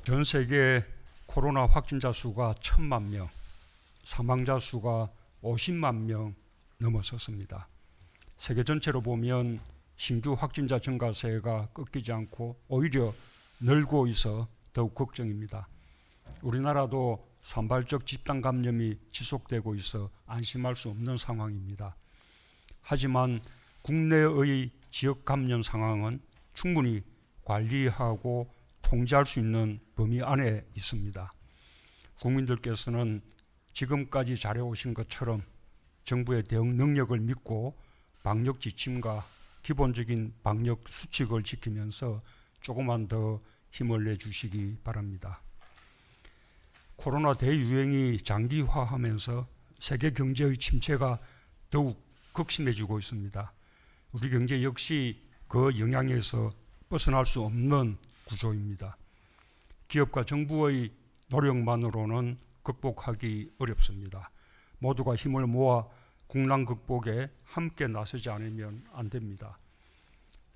전 세계 코로나 확진자 수가 1,000만 명, 사망자 수가 50만 명 넘어섰습니다. 세계 전체로 보면 신규 확진자 증가세가 꺾이지 않고 오히려 늘고 있어 더욱 걱정입니다. 우리나라도 산발적 집단 감염이 지속되고 있어 안심할 수 없는 상황입니다. 하지만 국내의 지역 감염 상황은 충분히 관리하고 통제할 수 있는 범위 안에 있습니다. 국민들께서는 지금까지 잘해오신 것처럼 정부의 대응 능력을 믿고 방역 지침과 기본적인 방역 수칙을 지키면서 조금만 더 힘을 내주시기 바랍니다. 코로나 대유행이 장기화하면서 세계 경제의 침체가 더욱 극심해지고 있습니다. 우리 경제 역시 그 영향에서 벗어날 수 없는 구조입니다. 기업과 정부의 노력만으로는 극복하기 어렵습니다. 모두가 힘을 모아 국난 극복에 함께 나서지 않으면 안 됩니다.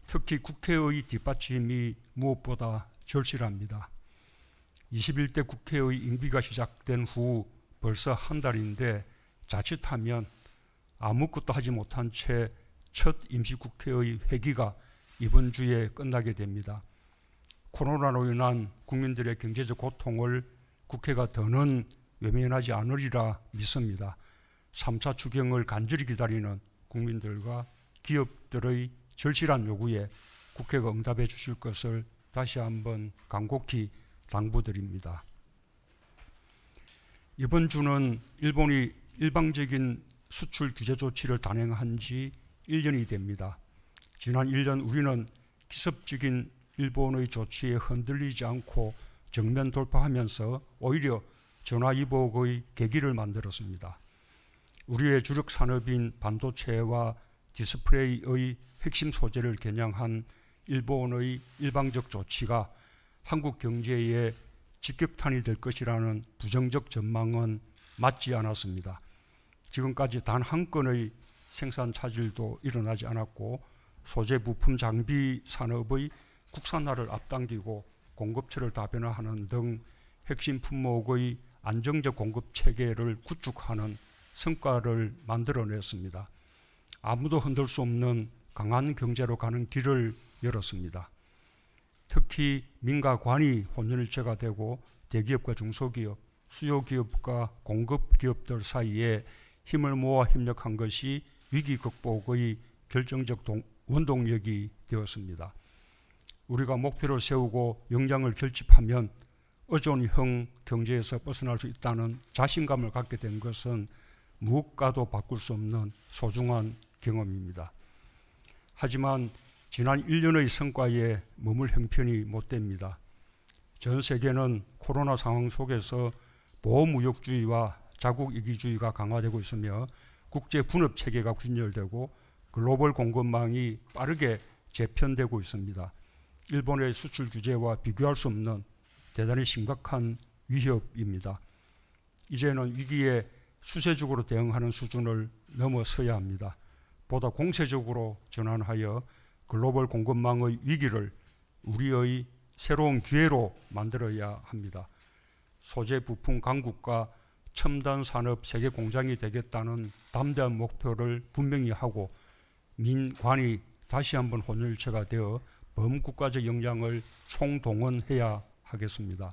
특히 국회의 뒷받침이 무엇보다 절실합니다. 21대 국회의 임기가 시작된 후 벌써 한 달인데 자칫하면 아무것도 하지 못한 채 첫 임시국회의 회기가 이번 주에 끝나게 됩니다. 코로나로 인한 국민들의 경제적 고통을 국회가 더는 외면하지 않으리라 믿습니다. 3차 추경을 간절히 기다리는 국민들과 기업들의 절실한 요구에 국회가 응답해 주실 것을 다시 한번 간곡히 당부드립니다. 이번 주는 일본이 일방적인 수출 규제 조치를 단행한 지 1년이 됩니다. 지난 1년 우리는 기습적인 일본의 조치에 흔들리지 않고 정면 돌파하면서 오히려 전화위복의 계기를 만들었습니다. 우리의 주력 산업인 반도체와 디스플레이의 핵심 소재를 겨냥한 일본의 일방적 조치가 한국 경제에 직격탄이 될 것이라는 부정적 전망은 맞지 않았습니다. 지금까지 단 한 건의 생산 차질도 일어나지 않았고 소재 부품 장비 산업의 국산화를 앞당기고 공급처를 다변화하는 등 핵심 품목의 안정적 공급 체계를 구축하는 성과를 만들어냈습니다. 아무도 흔들 수 없는 강한 경제로 가는 길을 열었습니다. 특히 민가 관이 혼연일체가 되고 대기업과 중소기업, 수요기업과 공급기업들 사이에 힘을 모아 협력한 것이 위기 극복의 결정적 원동력이 되었습니다. 우리가 목표를 세우고 역량을 결집하면 어존형 경제에서 벗어날 수 있다는 자신감을 갖게 된 것은 무엇과도 바꿀 수 없는 소중한 경험입니다. 하지만 지난 1년의 성과에 머물 형편이 못 됩니다. 전 세계는 코로나 상황 속에서 보호무역주의와 자국이기주의가 강화되고 있으며 국제 분업 체계가 균열되고 글로벌 공급망이 빠르게 재편되고 있습니다. 일본의 수출 규제와 비교할 수 없는 대단히 심각한 위협입니다. 이제는 위기에 수세적으로 대응하는 수준을 넘어서야 합니다. 보다 공세적으로 전환하여 글로벌 공급망의 위기를 우리의 새로운 기회로 만들어야 합니다. 소재 부품 강국과 첨단 산업 세계 공장이 되겠다는 담대한 목표를 분명히 하고 민관이 다시 한번 혼혈체가 되어 범국가적 역량을 총동원해야 하겠습니다.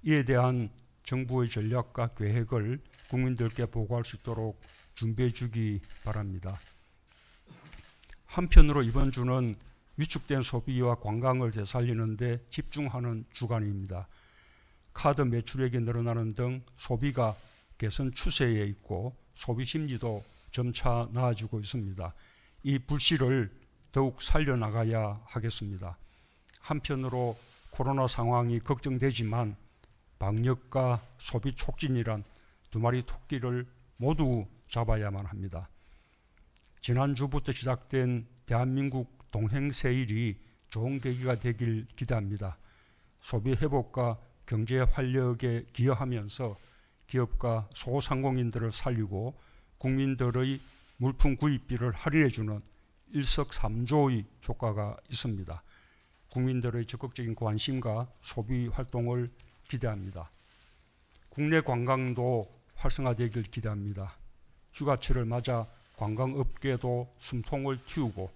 이에 대한 정부의 전략과 계획을 국민들께 보고할 수 있도록 준비해 주기 바랍니다. 한편으로 이번 주는 위축된 소비와 관광을 되살리는 데 집중하는 주간입니다. 카드 매출액이 늘어나는 등 소비가 개선 추세에 있고 소비 심리도 점차 나아지고 있습니다. 이 불씨를 더욱 살려나가야 하겠습니다. 한편으로 코로나 상황이 걱정되지만 방역과 소비 촉진이란 두 마리 토끼를 모두 잡아야만 합니다. 지난주부터 시작된 대한민국 동행세일이 좋은 계기가 되길 기대합니다. 소비 회복과 경제 활력에 기여하면서 기업과 소상공인들을 살리고 국민들의 물품 구입비를 할인해주는 일석삼조의 효과가 있습니다. 국민들의 적극적인 관심과 소비 활동을 기대합니다. 국내 관광도 활성화되길 기대합니다. 휴가철을 맞아 관광업계도 숨통을 틔우고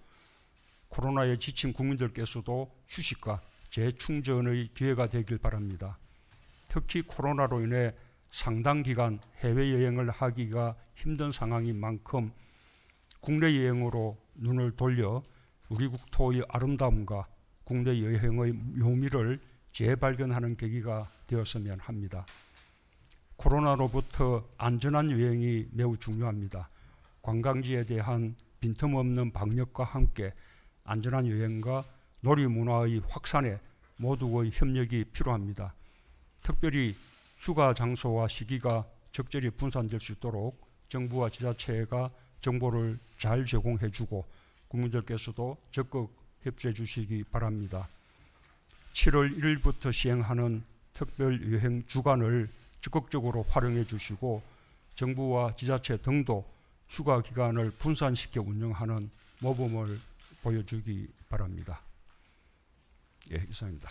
코로나에 지친 국민들께서도 휴식과 재충전의 기회가 되길 바랍니다. 특히 코로나로 인해 상당 기간 해외여행을 하기가 힘든 상황인 만큼 국내 여행으로 눈을 돌려 우리 국토의 아름다움과 국내 여행의 묘미를 재발견하는 계기가 되었으면 합니다. 코로나로부터 안전한 여행이 매우 중요합니다. 관광지에 대한 빈틈없는 방역과 함께 안전한 여행과 놀이문화의 확산에 모두의 협력이 필요합니다. 특별히 휴가 장소와 시기가 적절히 분산될 수 있도록 정부와 지자체가 정보를 잘 제공해주고 국민들께서도 적극 협조해 주시기 바랍니다. 7월 1일부터 시행하는 특별 여행 주간을 적극적으로 활용해 주시고 정부와 지자체 등도 휴가 기간을 분산시켜 운영하는 모범을 보여주기 바랍니다. 예, 이상입니다.